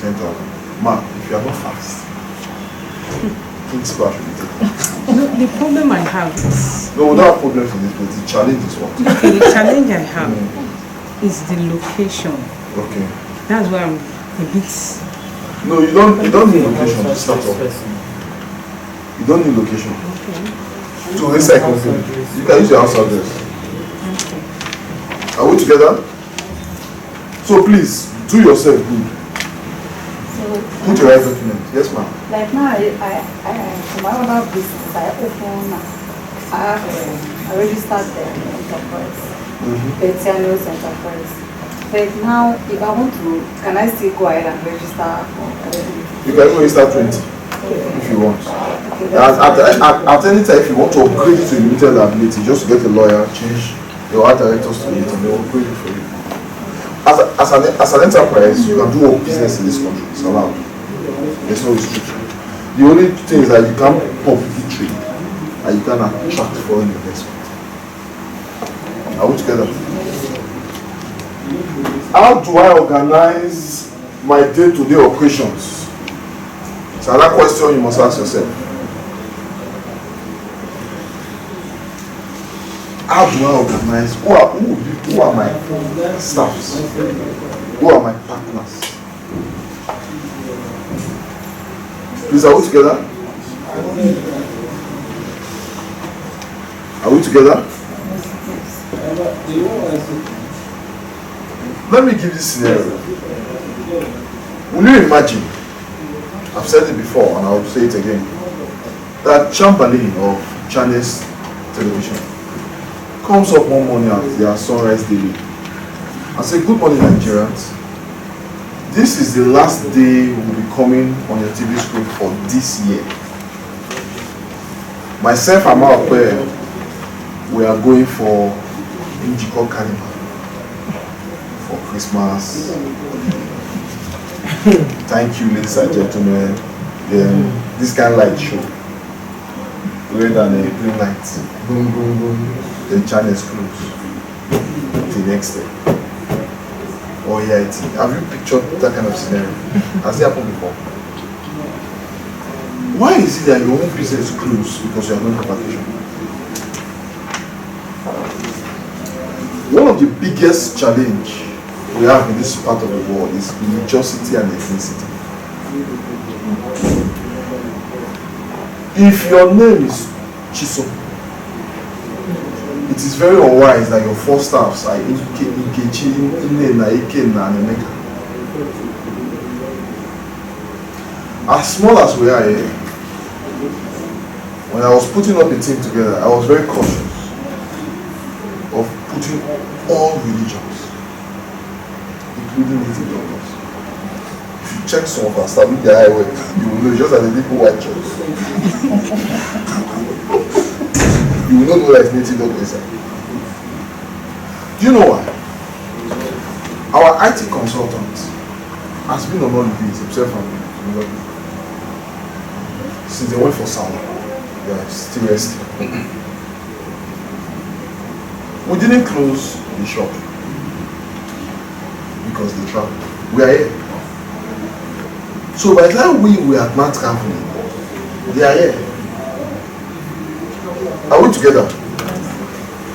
10,000. Ma, if you are not fast, principal should be taken. No, the problem I have is... No, we don't have problems with this, but the challenge is what? Okay, the challenge I have is the location. Okay. That's why I'm a bit... No, you don't need location to start off. You don't need location. Okay. To recycle food. You can use your house address. Okay. Are we together? So please, do yourself good. Put your right document. Yes, ma'am. Like now, for my other business, I open, I have a registered enterprise, Betianos Enterprise. But now, if I want to, can I still go ahead and register? You can register 20 if you want. Okay, At any time, if you want to upgrade it to limited liability, just get a lawyer, change your art directors to it, and they'll upgrade it for you. As an enterprise, you can do all business in this country. It's allowed. There's no restriction. The only thing is that you can't publicly trade and you can attract foreign investment. Are we together? How do I organize my day-to-day operations? It's another question you must ask yourself. How do I organize? Who are my staffs? Who are my partners? Please, are we together? Are we together? Let me give this scenario. Will you imagine, I've said it before and I'll say it again, that Chamberlain of Chinese television comes up one morning at their Sunrise Daily and say, "Good morning, Nigerians. This is the last day we'll be coming on your TV screen for this year. Myself and my pair, we are going for Njiko Carnival for Christmas. Thank you, ladies and gentlemen. Then this kind of light show. Red and a green light. Boom, boom, boom. The channel is closed. The next day. Oh yeah, have you pictured that kind of scenario? Has it happened before? Why is it that your own business is closed because you are going for vacation? One of the biggest challenge we have in this part of the world is religiosity and ethnicity. If your name is Chiso, it is very unwise that your four staffs are Nkechi, Nnenna, Ikenna, and Emeka. As small as we are here, when I was putting up a team together, I was very cautious of putting all religions, including native doctors. If you check some of our staff with the highway, you will know just as the people white church. You will not know that it's native doctors. Do you know why? Our IT consultant has been on holidays himself and since they went for summer. They are still resting. We didn't close the shop because they traveled. We are here. So by the time we were at Mount Company, they are here. Are we together?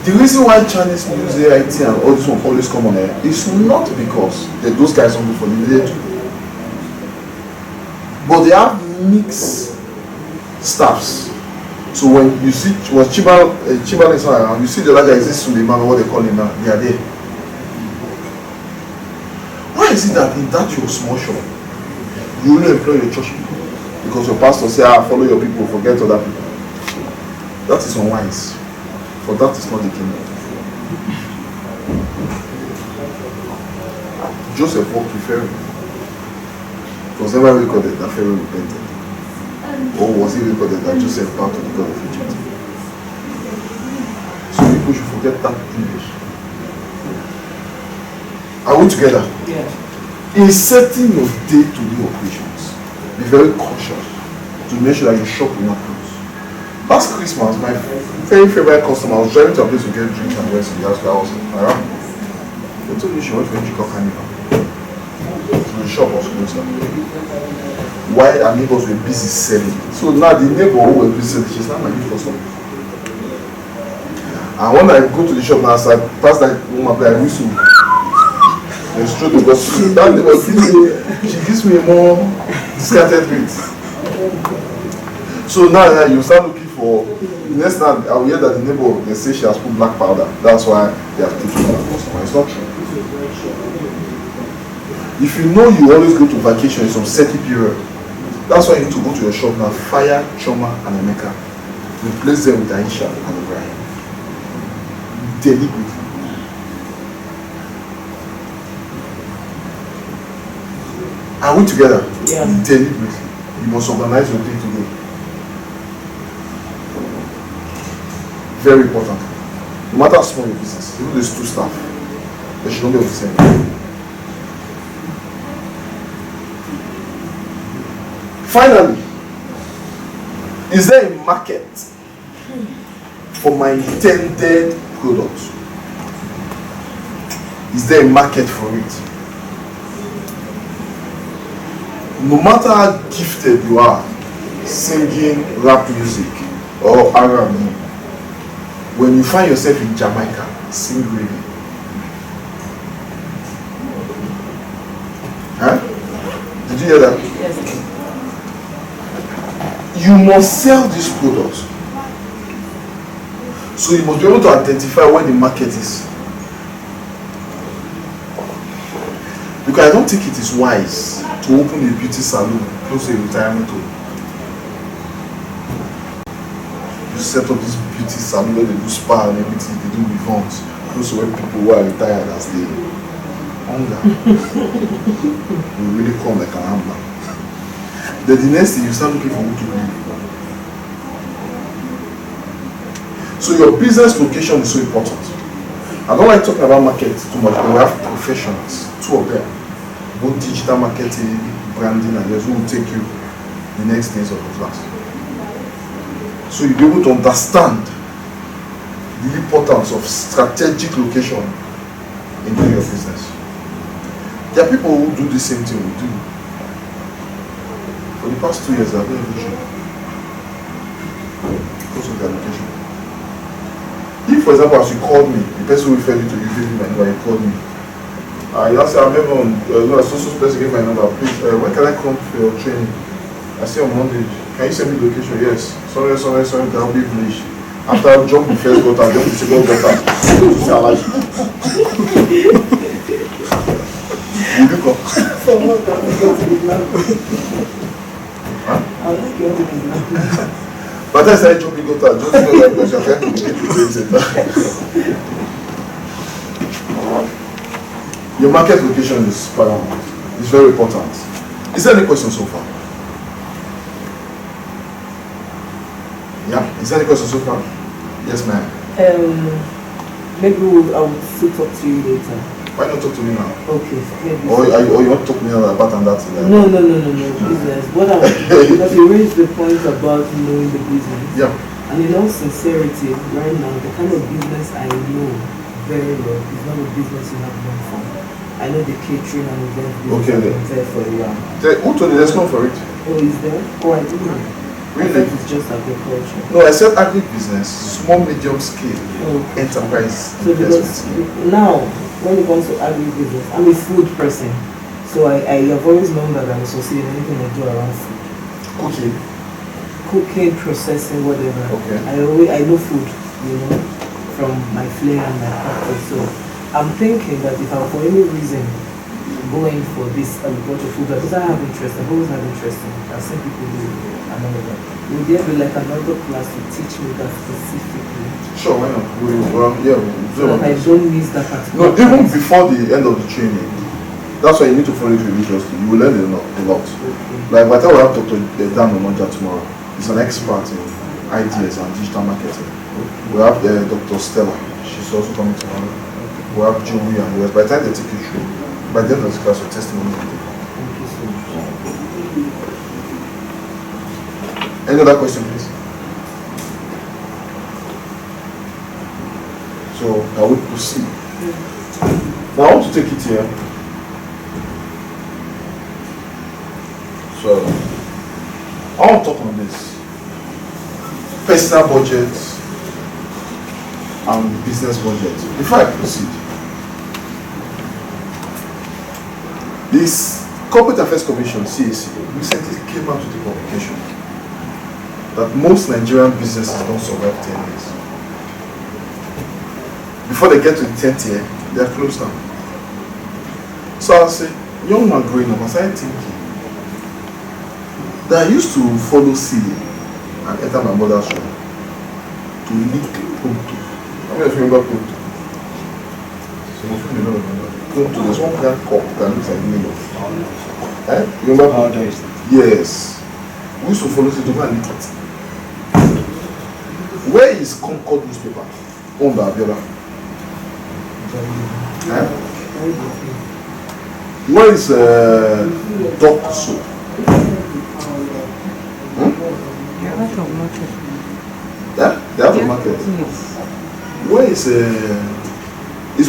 The reason why Chinese news, AIT and all this one always come on air is not because those guys don't go for the day, but they have mixed staffs. So when you see was Chimal is not around, you see the other guys, this Suleiman, what they call him now, they are there. Why is it that in that your small shop, you only employ your church people? Because your pastor say, follow your people, forget other people. That is unwise. For that is not the kingdom. Joseph walked with Pharaoh. It was never recorded that Pharaoh repented. Or was it recorded that Joseph bowed to the God of Egypt? So people should forget that English. Are we together? Yeah. In setting your day-to-day operations, be very cautious to make sure that your shop will not close. Last Christmas, my very favorite customer was driving to a place to get drinks and rest in the house. I was around. They told me she went for a Njiko Carnival. So the shop was closed down. While our neighbors were busy selling. So now the neighbor who was busy selling, she's not my new customer. And when I go to the shop now, as I pass that woman, I whistle. And straight because that neighbor she gives me a more discounted rate. So now you start looking for the next time I will hear that the neighbor they say she has put black powder. That's why they have taken that customer. It's not true. If you know you always go to vacation in some certain period, that's why you need to go to your shop now, fire Choma and Emeka. Replace them with Aisha and Ibrahim. Deliberately. Are we together? Yeah. Deliberately. You must organize your day today. Very important. No matter how small your business, even there's 2 staff, they should not be of the same. Finally, is there a market for my intended product? Is there a market for it? No matter how gifted you are singing rap music or R&B, when you find yourself in Jamaica, sing reggae. Huh? Did you hear that? Yes. You must sell this product. So you must be able to identify where the market is. Because I don't think it is wise to open a beauty salon close to a retirement home. You set up this beauty salon where they do spa and everything, they do events close to where people who are retired as they hunger. You really come like an hammer. Then the next thing you start looking for who to live. So your business location is so important. I don't like talking about market too much, but we have professionals, 2 of them, both digital marketing, branding, and those who will take you the next days of the class. So you'll be able to understand the importance of strategic location in doing your business. There are people who do the same thing we do. For the past 2 years, I've been vision because of their location. If, for example, as you called me, the person who referred you to you gave me my number, you called me. You asked, I'm never on, social person gave my number, please, when can I come for your training? I say on Monday, can you send me the location? Yes. Sorry, I'll be village. After I jump the first gutter, I jump the second gutter. To say I like it. Will you come? But I said jumping gutter, just because you're trying to get the Your market location is paramount. It's very important. Is there any question so far? Yeah. Is there any question so far? Yes, ma'am. Maybe I will still talk to you later. Why not talk to me now? Okay. Maybe Or you want to talk to me about and that? No. Business. What I because you raised the point about knowing the business. Yeah. And in all sincerity, right now, the kind of business I know very well is not a business you have done for. I know the catering and event business there for you. Who told you? Let's go for it. Oh, is there? Oh, I didn't know. Really? It's just agriculture. No, I said agri-business, small, medium scale, enterprise So because investment. now, when it comes to agri-business, I'm a food person. So I have always known that I'm associated anything I do around food. Cooking, processing, whatever. Okay. I know food, from my flair and my practice. So I'm thinking that if I for any reason going for this agriculture food, because I have interest, I've always had interest in it. I've seen people do it and all of that. Will there be like another class to teach me that specifically? Sure, why not? So that I don't miss that No, particular even before the end of the training, that's why you need to follow it religiously. You will learn a lot. Like by the time we have Dr. Dan Omonja tomorrow, he's an expert in ideas and digital marketing. We have Dr. Stella, she's also coming tomorrow. We have Joey and the rest. By the time they take you through, by the end of the class, your testimony will be. Thank you so much. Any other question, please? So, I will proceed. Now, I want to take it here. So, I want to talk on this. Personal budget and business budget. Before I proceed, this Corporate Affairs Commission, CAC, recently came out with a publication that most Nigerian businesses don't survive 10 years. Before they get to the 10th year, they are closed down. So I say, young man growing up, I started thinking that I used to follow CD and enter my mother's room to lick Ponto. How many of you remember Ponto? Some of you may not remember. Ponto, there's one kind cup that looks like Milo. You remember Ponto? Yes. We used to follow CD to go and lick it. Where is Concord newspaper? Owned by Abiola. Where is Doc Soap? Yeah, they have a market. Where is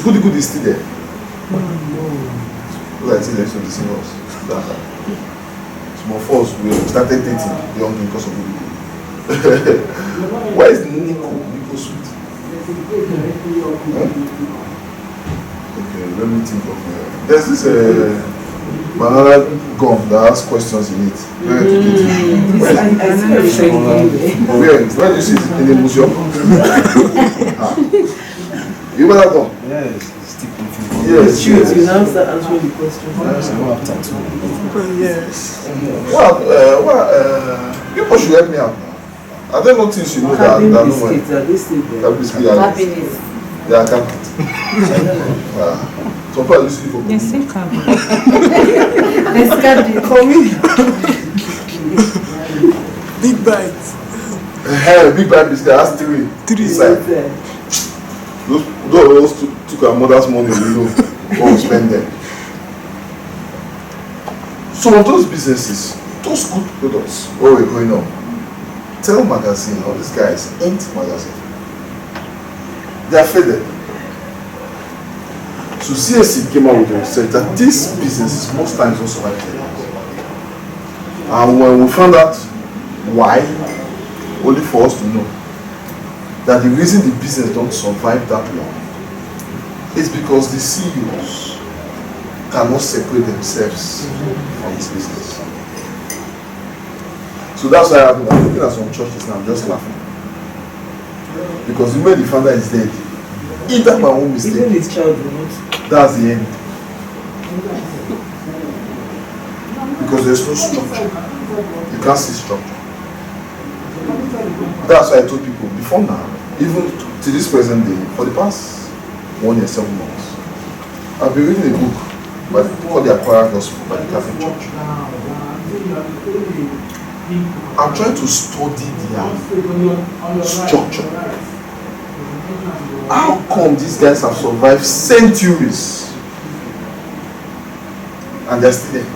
Goody Goody still there? Like see next to the singles. Some of us we started dating young because of Goody Goody. Where is Nico Sweet? Okay, let me think of there's this banana gum that has questions in it. Where do you see it? In the museum? You know that gum? Yes, stick confused. Yes, yes. You now start answering the question. Yes. People should help me out now. Are there no things you know that Cabin no biscuits, are they still there? Happiness. Yeah, I can't. So far, you see for Yes, same cabin. Let's get it. Big bites. Big bad biscuit has three. Inside. Those took our mother's money, you know, what we spend them. Some of those businesses, those good products, what we're going on, Tell Magazine, all these guys, Ain't Magazine, they are faded. So CSC came out with a research that these businesses most times don't survive 10 years. And when we found out why, only for us to know that the reason the business don't survive that long is because the CEOs cannot separate themselves from this business. So that's why I'm looking at some churches now, I'm just laughing. Because the way the founder is dead, either my own mistake, Even his child will not. that's the end. Because there's no structure. You can't see structure. That's why I told people before now, even to this present day, for the past 1 year, 7 months, I've been reading a book called The Acquired Gospel by the Catholic Church. I'm trying to study their structure. How come these guys have survived centuries and they're still there?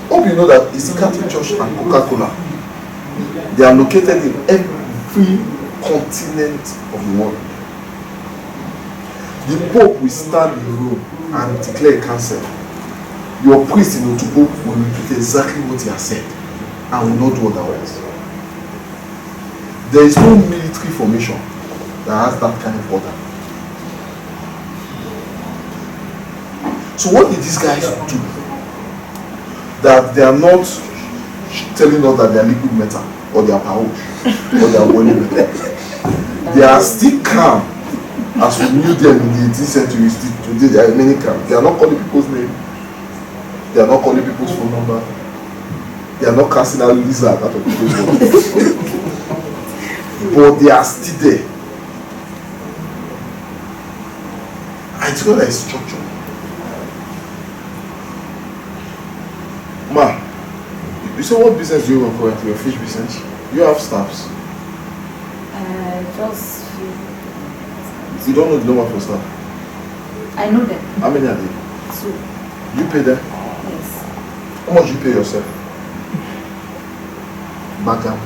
Hope you know that it's the Catholic Church and Coca-Cola. They are located in every continent of the world. The Pope will stand in Rome and declare a council. Your priest in Otubo will repeat exactly what he has said and will not do otherwise. There is no military formation that has that kind of order. So what did these guys do? That they are not telling us that they are liquid metal or they are pouch or they are boiling metal. They are still calm as we knew them in the 18th century. Today they are many calm. They are not calling people's name. They are not calling people's phone number. They are not casting out lizard out of people's phone. But they are still there. I tell that is structure. Ma, you say what business do you work for? Your fish business? You have staffs. Just You don't know the number of your staff. I know them. How many are they? 2. You pay them? Yes. How much you pay yourself? Back up.